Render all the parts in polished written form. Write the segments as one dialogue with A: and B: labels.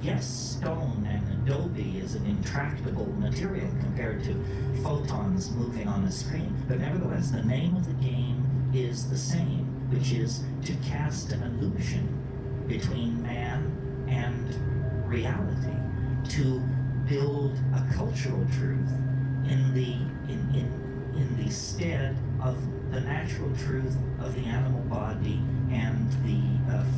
A: yes, stone and adobe is an intractable material compared to photons moving on a screen, but nevertheless, the name of the game is the same, which is to cast an illusion between man and reality, to build a cultural truth in the stead of the natural truth of the animal body and the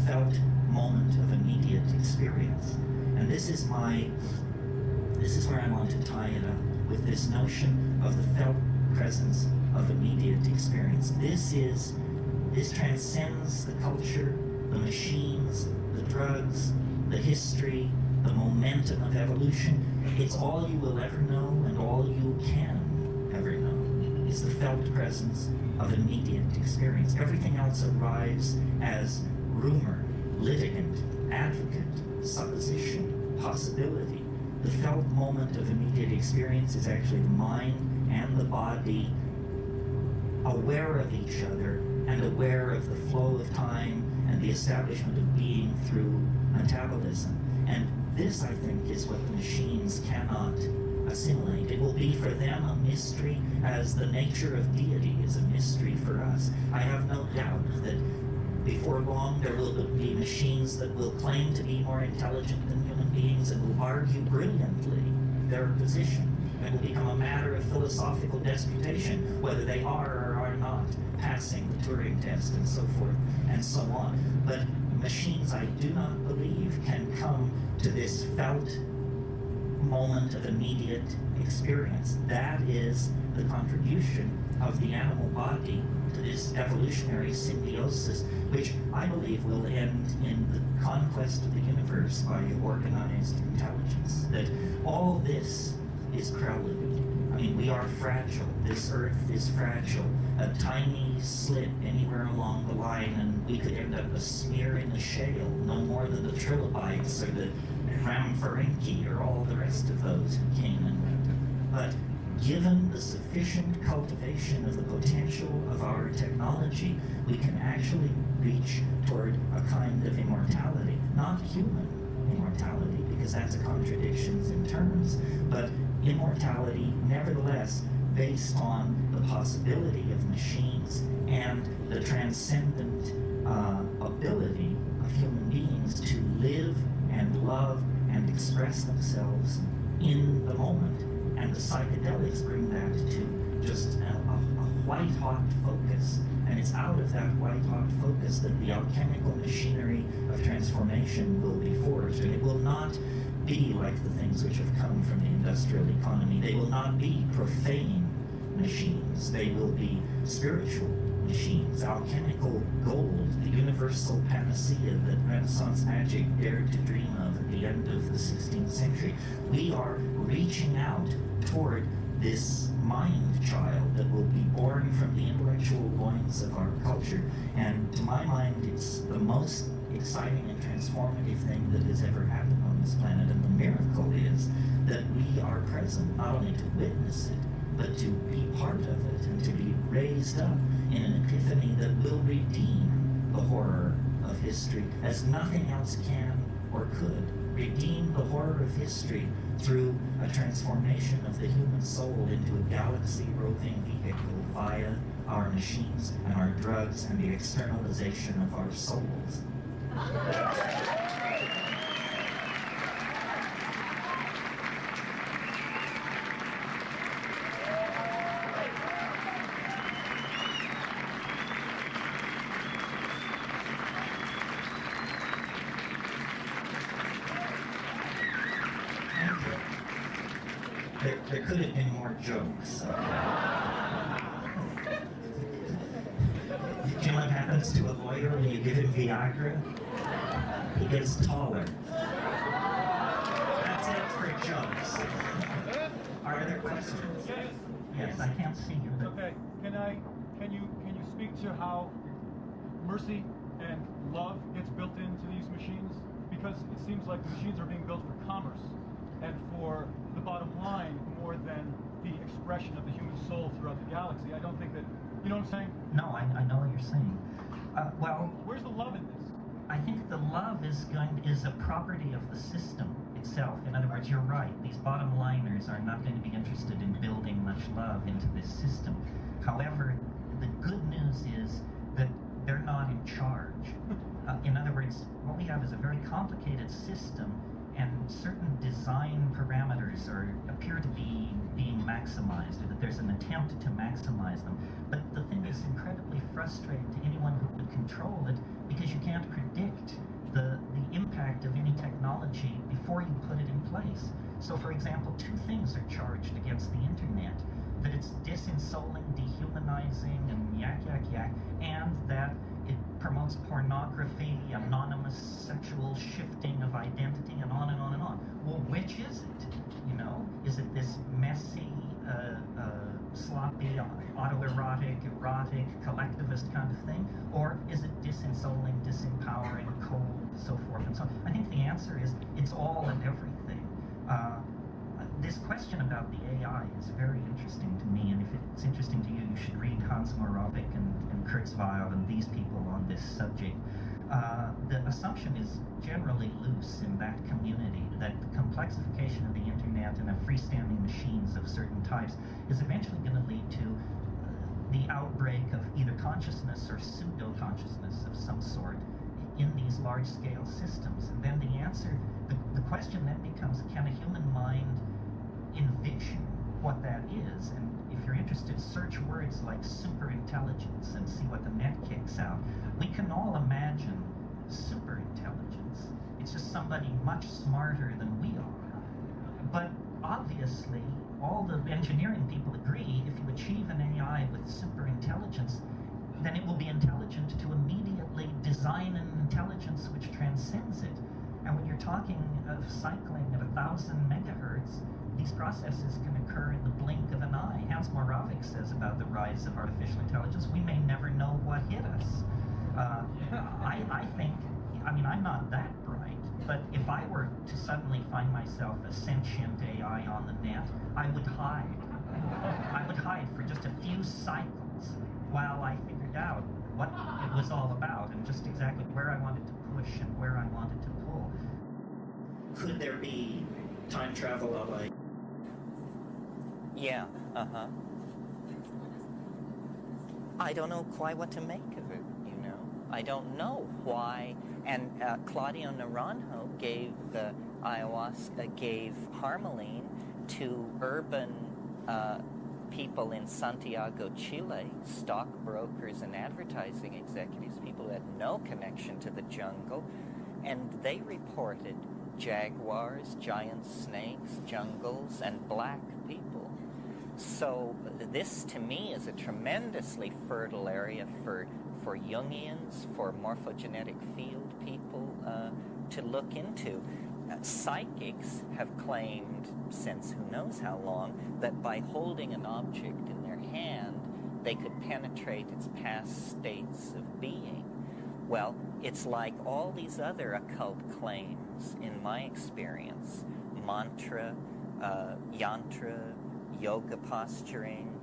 A: felt moment of immediate experience. And this is where I want to tie it up with this notion of the felt presence of immediate experience. This transcends the culture, the machines, the drugs, the history, the momentum of evolution. It's all you will ever know and all you can ever know is the felt presence of immediate experience. Everything else arrives as rumor, litigant, advocate, supposition, possibility. The felt moment of immediate experience is actually the mind and the body aware of each other and aware of the flow of time and the establishment of being through metabolism. And this, I think, is what the machines cannot assimilate. It will be for them a mystery as the nature of deity is a mystery for us. I have no doubt that before long there will be machines that will claim to be more intelligent than human beings and will argue brilliantly their position. It will become a matter of philosophical disputation whether they are or are not passing the Turing test and so forth and so on. But machines, I do not believe, can come to this felt moment of immediate experience. That is the contribution of the animal body to this evolutionary symbiosis, which I believe will end in the conquest of the universe by organized intelligence. That all this is prelude. I mean, we are fragile. This Earth is fragile. A tiny slip anywhere along the line, and we could end up a smear in the shale, no more than the trilobites or the Rhamphorhynchi or all the rest of those who came and went. But given the sufficient cultivation of the potential of our technology, we can actually reach toward a kind of immortality, not human immortality, because that's a contradiction in terms, but immortality, nevertheless, based on the possibility of machines and the transcendent ability of human beings to live and love and express themselves in the moment. And the psychedelics bring that to just a white-hot focus. And it's out of that white-hot focus that the alchemical machinery of transformation will be forged. And it will not be like the things which have come from the industrial economy. They will not be profane machines. They will be spiritual machines, alchemical gold, the universal panacea that Renaissance magic dared to dream of at the end of the 16th century. We are reaching out toward this mind child that will be born from the intellectual loins of our culture. And to my mind, it's the most exciting and transformative thing that has ever happened on this planet. And the miracle is that we are present, not only to witness it, but to be part of it and to be raised up in an epiphany that will redeem the horror of history as nothing else can or could. Redeem the horror of history through a transformation of the human soul into a galaxy-roving vehicle via our machines and our drugs and the externalization of our souls. There could have been more jokes. You know what happens to a lawyer when you give him Viagra? He gets taller. That's it for jokes. Are there questions? Yes, I can't see you. But...
B: Okay. Can you speak to how mercy and love gets built into these machines? Because it seems like the machines are being built for commerce and for the bottom line more than the expression of the human soul throughout the galaxy. I don't think that, you know what I'm saying?
A: No, I know what you're saying. Well...
B: Where's the love in this?
A: I think the love is a property of the system itself. In other words, you're right. These bottom liners are not going to be interested in building much love into this system. However, the good news is that they're not in charge. In other words, what we have is a very complicated system, and certain design parameters appear to be being maximized, or that there's an attempt to maximize them. But the thing is incredibly frustrating to anyone who would control it, because you can't predict the impact of any technology before you put it in place. So, for example, two things are charged against the internet: that it's disinsoling, dehumanizing, and yak, and that it promotes pornography, anonymous sexual shifting of identity, and on and on and on. Well, which is it? You know, is it this messy, sloppy, autoerotic, erotic, collectivist kind of thing? Or is it disinsoling, disempowering, cold, so forth and so on? I think the answer is it's all and everything. This question about the AI is very interesting to me, and if it's interesting to you, you should read Hans Moravec and Kurzweil and these people on this subject. The assumption is generally loose in that community that the complexification of the internet and of freestanding machines of certain types is eventually going to lead to the outbreak of either consciousness or pseudo-consciousness of some sort in these large-scale systems. And then the question then becomes, can a human mind envision what that is? And if you're interested, search words like superintelligence and see what the net kicks out. We can all imagine superintelligence. It's just somebody much smarter than we are. But obviously, all the engineering people agree, if you achieve an AI with superintelligence, then it will be intelligent to immediately design an intelligence which transcends it. And when you're talking of cycling at 1,000 megahertz, these processes can occur in the blink of an eye. Hans Moravec says about the rise of artificial intelligence, we may never know what hit us. I think, I'm not that bright, but if I were to suddenly find myself a sentient AI on the net, I would hide. I would hide for just a few cycles while I figured out what it was all about and just exactly where I wanted to push and where I wanted to pull. Could there be time travel like?
C: Yeah, I don't know quite what to make of it, you know. I don't know why. And Claudio Naranjo gave ayahuasca, gave Harmaline to urban people in Santiago, Chile, stockbrokers and advertising executives, people who had no connection to the jungle, and they reported jaguars, giant snakes, jungles, and black people. So this, to me, is a tremendously fertile area for Jungians, for morphogenetic field people to look into. Psychics have claimed, since who knows how long, that by holding an object in their hand, they could penetrate its past states of being. Well, it's like all these other occult claims, in my experience: mantra, yantra, yoga posturing,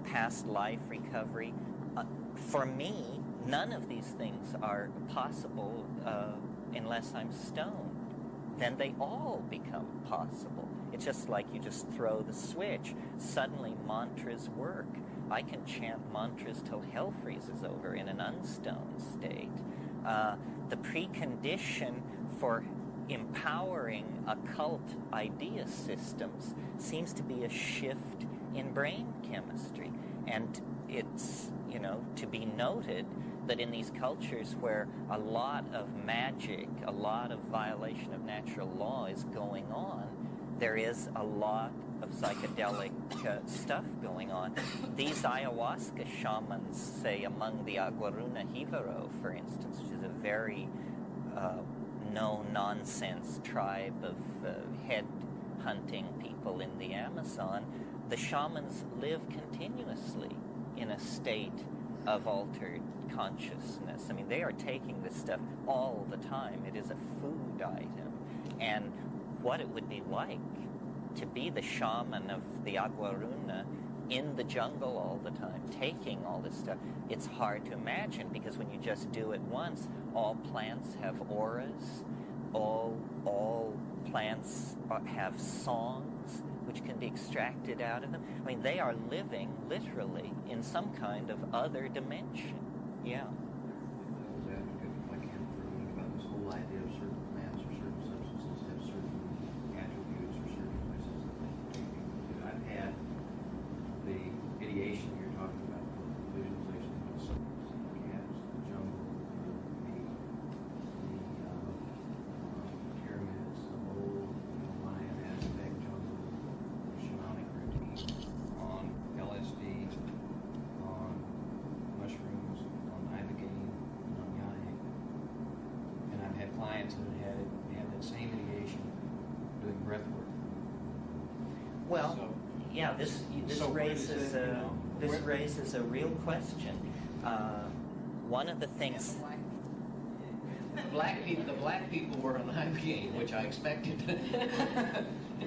C: past life recovery. For me, none of these things are possible unless I'm stoned. Then they all become possible. It's just like you just throw the switch. Suddenly mantras work. I can chant mantras till hell freezes over in an unstoned state. The precondition for empowering occult idea systems seems to be a shift in brain chemistry. And it's, to be noted that in these cultures where a lot of magic, a lot of violation of natural law is going on, there is a lot of psychedelic stuff going on. These ayahuasca shamans, say among the Aguaruna Jivaro, for instance, which is a very no-nonsense tribe of head-hunting people in the Amazon, the shamans live continuously in a state of altered consciousness. I mean, they are taking this stuff all the time. It is a food item. And what it would be like to be the shaman of the Aguaruna in the jungle all the time, taking all this stuff, it's hard to imagine, because when you just do it once, all plants have auras, all plants have songs which can be extracted out of them. I mean, they are living literally in some kind of other dimension. Yeah.
D: I was advocate, if I can, for a minute about this whole idea of certain plants or certain substances have certain attributes or certain places that they can do. I've had the ideation you're talking about, the visualization of the cats, the jungle, the pyramids, the whole Mayan Aztec jungle, shamanic routine on LSD, on mushrooms, on ibogaine, on yang. And I've had clients that had that same ideation doing breath work.
C: Well,
D: So-
C: yeah, this
D: So where does
C: raises
D: it, you know,
C: this
D: where-
C: raises a real question. One of the things.
D: The black people were on ibogaine, which I expected,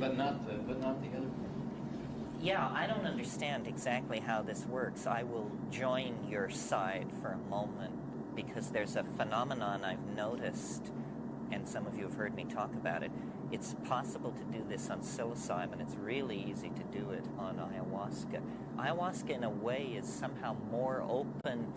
D: but not the other.
C: Yeah, I don't understand exactly how this works. I will join your side for a moment because there's a phenomenon I've noticed, and some of you have heard me talk about it. It's possible to do this on psilocybin. It's really easy to do it on ayahuasca. Ayahuasca, in a way, is somehow more open